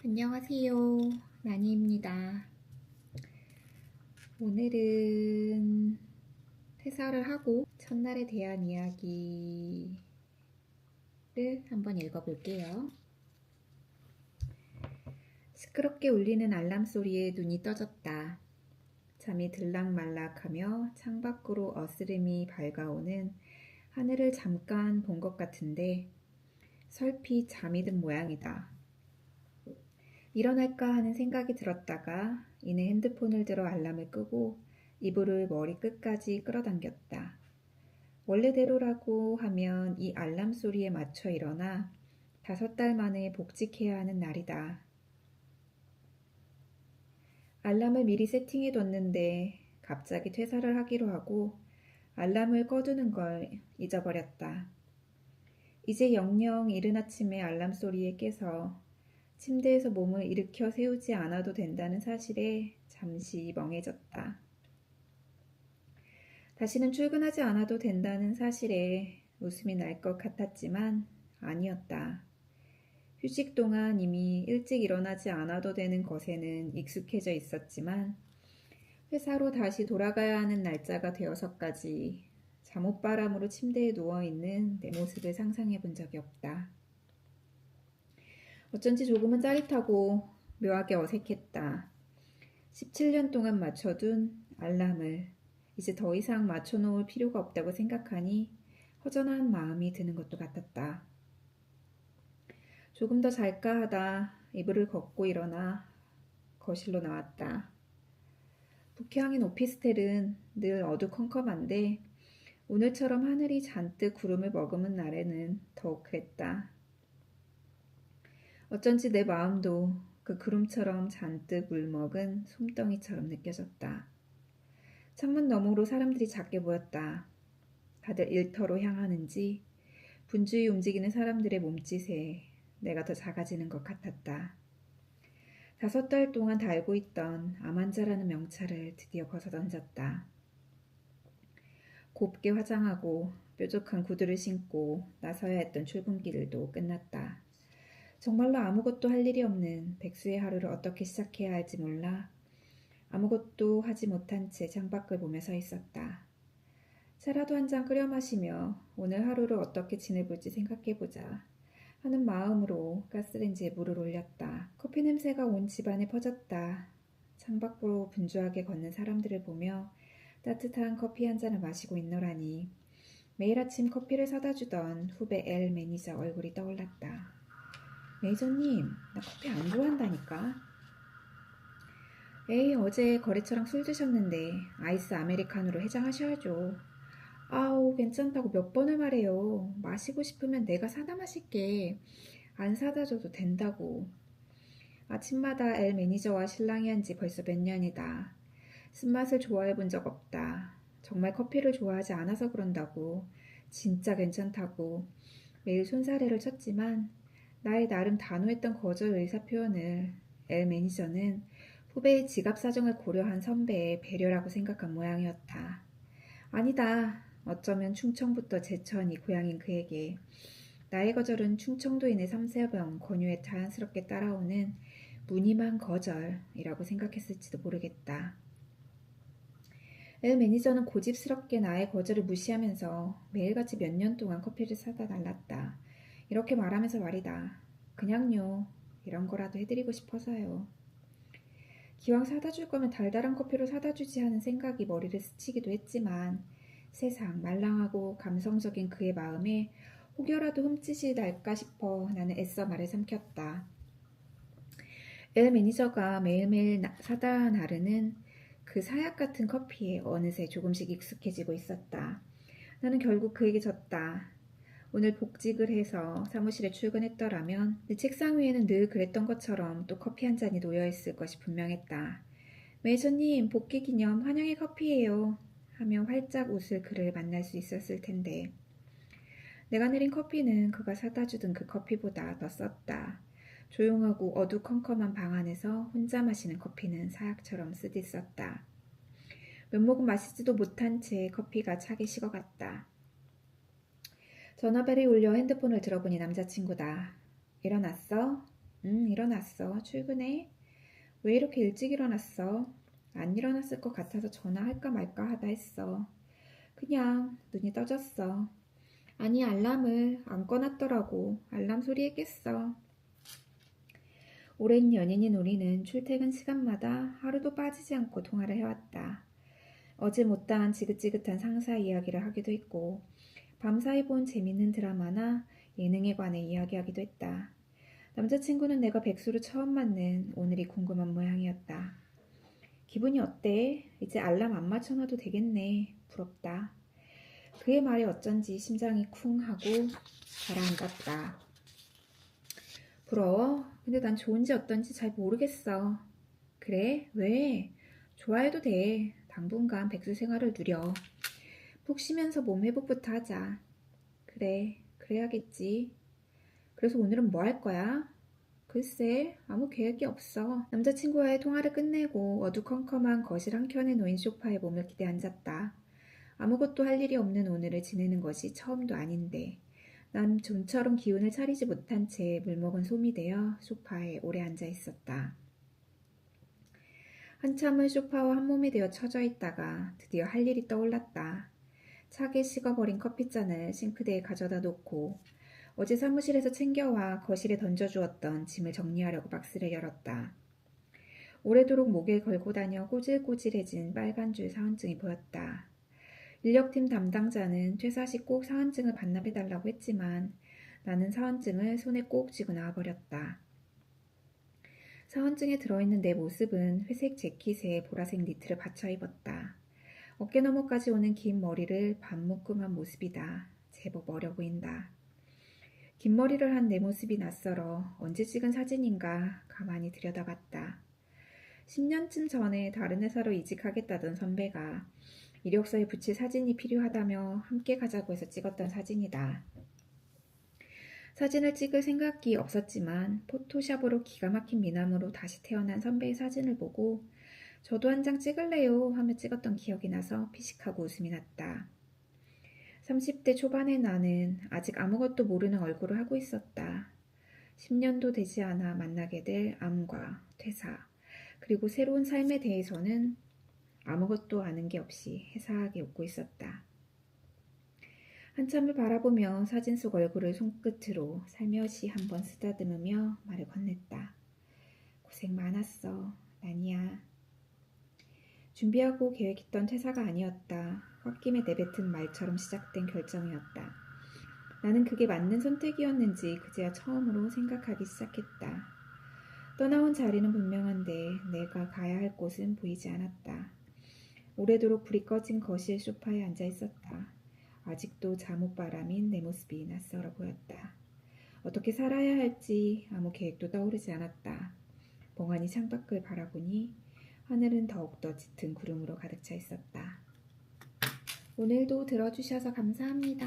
안녕하세요. 나니입니다. 오늘은 퇴사를 하고 첫날에 대한 이야기를 한번 읽어볼게요. 시끄럽게 울리는 알람 소리에 눈이 떠졌다. 잠이 들락말락하며 창밖으로 어스름이 밝아오는 하늘을 잠깐 본 것 같은데 설피 잠이 든 모양이다. 일어날까 하는 생각이 들었다가 이내 핸드폰을 들어 알람을 끄고 이불을 머리 끝까지 끌어당겼다. 원래대로라고 하면 이 알람 소리에 맞춰 일어나 5달 만에 복직해야 하는 날이다. 알람을 미리 세팅해뒀는데 갑자기 퇴사를 하기로 하고 알람을 꺼두는 걸 잊어버렸다. 이제 영영 이른 아침에 알람 소리에 깨서 침대에서 몸을 일으켜 세우지 않아도 된다는 사실에 잠시 멍해졌다. 다시는 출근하지 않아도 된다는 사실에 웃음이 날 것 같았지만 아니었다. 휴직 동안 이미 일찍 일어나지 않아도 되는 것에는 익숙해져 있었지만 회사로 다시 돌아가야 하는 날짜가 되어서까지 잠옷바람으로 침대에 누워있는 내 모습을 상상해 본 적이 없다. 어쩐지 조금은 짜릿하고 묘하게 어색했다. 17년 동안 맞춰둔 알람을 이제 더 이상 맞춰놓을 필요가 없다고 생각하니 허전한 마음이 드는 것도 같았다. 조금 더 잘까 하다 이불을 걷고 일어나 거실로 나왔다. 북향인 오피스텔은 늘 어두컴컴한데 오늘처럼 하늘이 잔뜩 구름을 머금은 날에는 더욱 그랬다. 어쩐지 내 마음도 그 구름처럼 잔뜩 물먹은 솜덩이처럼 느껴졌다. 창문 너머로 사람들이 작게 보였다. 다들 일터로 향하는지 분주히 움직이는 사람들의 몸짓에 내가 더 작아지는 것 같았다. 5달 동안 달고 있던 암환자라는 명찰을 드디어 벗어던졌다. 곱게 화장하고 뾰족한 구두를 신고 나서야 했던 출근길도 끝났다. 정말로 아무것도 할 일이 없는 백수의 하루를 어떻게 시작해야 할지 몰라 아무것도 하지 못한 채 창밖을 보며 서 있었다. 차라도 한 잔 끓여 마시며 오늘 하루를 어떻게 지내볼지 생각해보자 하는 마음으로 가스레인지에 물을 올렸다. 커피 냄새가 온 집안에 퍼졌다. 창밖으로 분주하게 걷는 사람들을 보며 따뜻한 커피 한 잔을 마시고 있노라니 매일 아침 커피를 사다 주던 후배 엘 매니저 얼굴이 떠올랐다. 매니저님, 나 커피 안 좋아한다니까. 에이, 어제 거래처랑 술 드셨는데 아이스 아메리카노로 해장하셔야죠. 아우, 괜찮다고 몇 번을 말해요. 마시고 싶으면 내가 사다 마실게. 안 사다 줘도 된다고. 아침마다 엘 매니저와 실랑이 한 지 벌써 몇 년이다. 쓴맛을 좋아해 본 적 없다. 정말 커피를 좋아하지 않아서 그런다고. 진짜 괜찮다고. 매일 손사래를 쳤지만 나의 나름 단호했던 거절 의사 표현을 엘 매니저는 후배의 지갑 사정을 고려한 선배의 배려라고 생각한 모양이었다. 아니다. 어쩌면 충청부터 제천이 고향인 그에게 나의 거절은 충청도인의 삼세병 권유에 자연스럽게 따라오는 무늬만 거절이라고 생각했을지도 모르겠다. 엘 매니저는 고집스럽게 나의 거절을 무시하면서 매일같이 몇 년 동안 커피를 사다 달랐다. 이렇게 말하면서 말이다. 그냥요. 이런 거라도 해드리고 싶어서요. 기왕 사다 줄 거면 달달한 커피로 사다 주지 하는 생각이 머리를 스치기도 했지만 세상 말랑하고 감성적인 그의 마음에 혹여라도 흠짓이 날까 싶어 나는 애써 말을 삼켰다. 엘 매니저가 매일매일 사다 나르는 그 사약 같은 커피에 어느새 조금씩 익숙해지고 있었다. 나는 결국 그에게 졌다. 오늘 복직을 해서 사무실에 출근했더라면 내 책상 위에는 늘 그랬던 것처럼 또 커피 한 잔이 놓여있을 것이 분명했다. 매니저님, 복귀 기념 환영의 커피예요. 하며 활짝 웃을 그를 만날 수 있었을 텐데 내가 내린 커피는 그가 사다 주던 그 커피보다 더 썼다. 조용하고 어두컴컴한 방 안에서 혼자 마시는 커피는 사약처럼 쓰디 썼다. 몇 모금 마시지도 못한 채 커피가 차게 식어갔다. 전화벨이 울려 핸드폰을 들어보니 남자친구다. 일어났어? 일어났어. 출근해. 왜 이렇게 일찍 일어났어? 안 일어났을 것 같아서 전화할까 말까 하다 했어. 그냥 눈이 떠졌어. 아니, 알람을 안 꺼놨더라고. 알람 소리에 깼어. 오랜 연인인 우리는 출퇴근 시간마다 하루도 빠지지 않고 통화를 해왔다. 어제 못다한 지긋지긋한 상사 이야기를 하기도 했고, 밤사이 본 재밌는 드라마나 예능에 관해 이야기하기도 했다. 남자친구는 내가 백수로 처음 맞는 오늘이 궁금한 모양이었다. 기분이 어때? 이제 알람 안 맞춰놔도 되겠네. 부럽다. 그의 말이 어쩐지 심장이 쿵 하고 가라앉았다. 부러워? 근데 난 좋은지 어떤지 잘 모르겠어. 그래? 왜? 좋아해도 돼. 당분간 백수 생활을 누려. 푹 쉬면서 몸 회복부터 하자. 그래, 그래야겠지. 그래서 오늘은 뭐 할 거야? 글쎄, 아무 계획이 없어. 남자친구와의 통화를 끝내고 어두컴컴한 거실 한켠에 놓인 소파에 몸을 기대 앉았다. 아무것도 할 일이 없는 오늘을 지내는 것이 처음도 아닌데 난 좀처럼 기운을 차리지 못한 채 물먹은 솜이 되어 소파에 오래 앉아 있었다. 한참을 소파와 한 몸이 되어 처져 있다가 드디어 할 일이 떠올랐다. 차게 식어버린 커피잔을 싱크대에 가져다 놓고 어제 사무실에서 챙겨와 거실에 던져주었던 짐을 정리하려고 박스를 열었다. 오래도록 목에 걸고 다녀 꼬질꼬질해진 빨간 줄 사원증이 보였다. 인력팀 담당자는 퇴사 시 꼭 사원증을 반납해달라고 했지만 나는 사원증을 손에 꼭 쥐고 나와버렸다. 사원증에 들어있는 내 모습은 회색 재킷에 보라색 니트를 받쳐 입었다. 어깨 너머까지 오는 긴 머리를 반묶음한 모습이다. 제법 어려 보인다. 긴 머리를 한 내 모습이 낯설어 언제 찍은 사진인가 가만히 들여다봤다. 10년쯤 전에 다른 회사로 이직하겠다던 선배가 이력서에 붙일 사진이 필요하다며 함께 가자고 해서 찍었던 사진이다. 사진을 찍을 생각이 없었지만 포토샵으로 기가 막힌 미남으로 다시 태어난 선배의 사진을 보고 저도 한 장 찍을래요 하며 찍었던 기억이 나서 피식하고 웃음이 났다. 30대 초반의 나는 아직 아무것도 모르는 얼굴을 하고 있었다. 10년도 되지 않아 만나게 될 암과 퇴사, 그리고 새로운 삶에 대해서는 아무것도 아는 게 없이 해사하게 웃고 있었다. 한참을 바라보며 사진 속 얼굴을 손끝으로 살며시 한번 쓰다듬으며 말을 건넸다. 고생 많았어, 난이야. 준비하고 계획했던 퇴사가 아니었다. 홧김에 내뱉은 말처럼 시작된 결정이었다. 나는 그게 맞는 선택이었는지 그제야 처음으로 생각하기 시작했다. 떠나온 자리는 분명한데 내가 가야 할 곳은 보이지 않았다. 오래도록 불이 꺼진 거실 소파에 앉아 있었다. 아직도 잠옷바람인 내 모습이 낯설어 보였다. 어떻게 살아야 할지 아무 계획도 떠오르지 않았다. 멍하니 창밖을 바라보니 하늘은 더욱더 짙은 구름으로 가득 차 있었다. 오늘도 들어주셔서 감사합니다.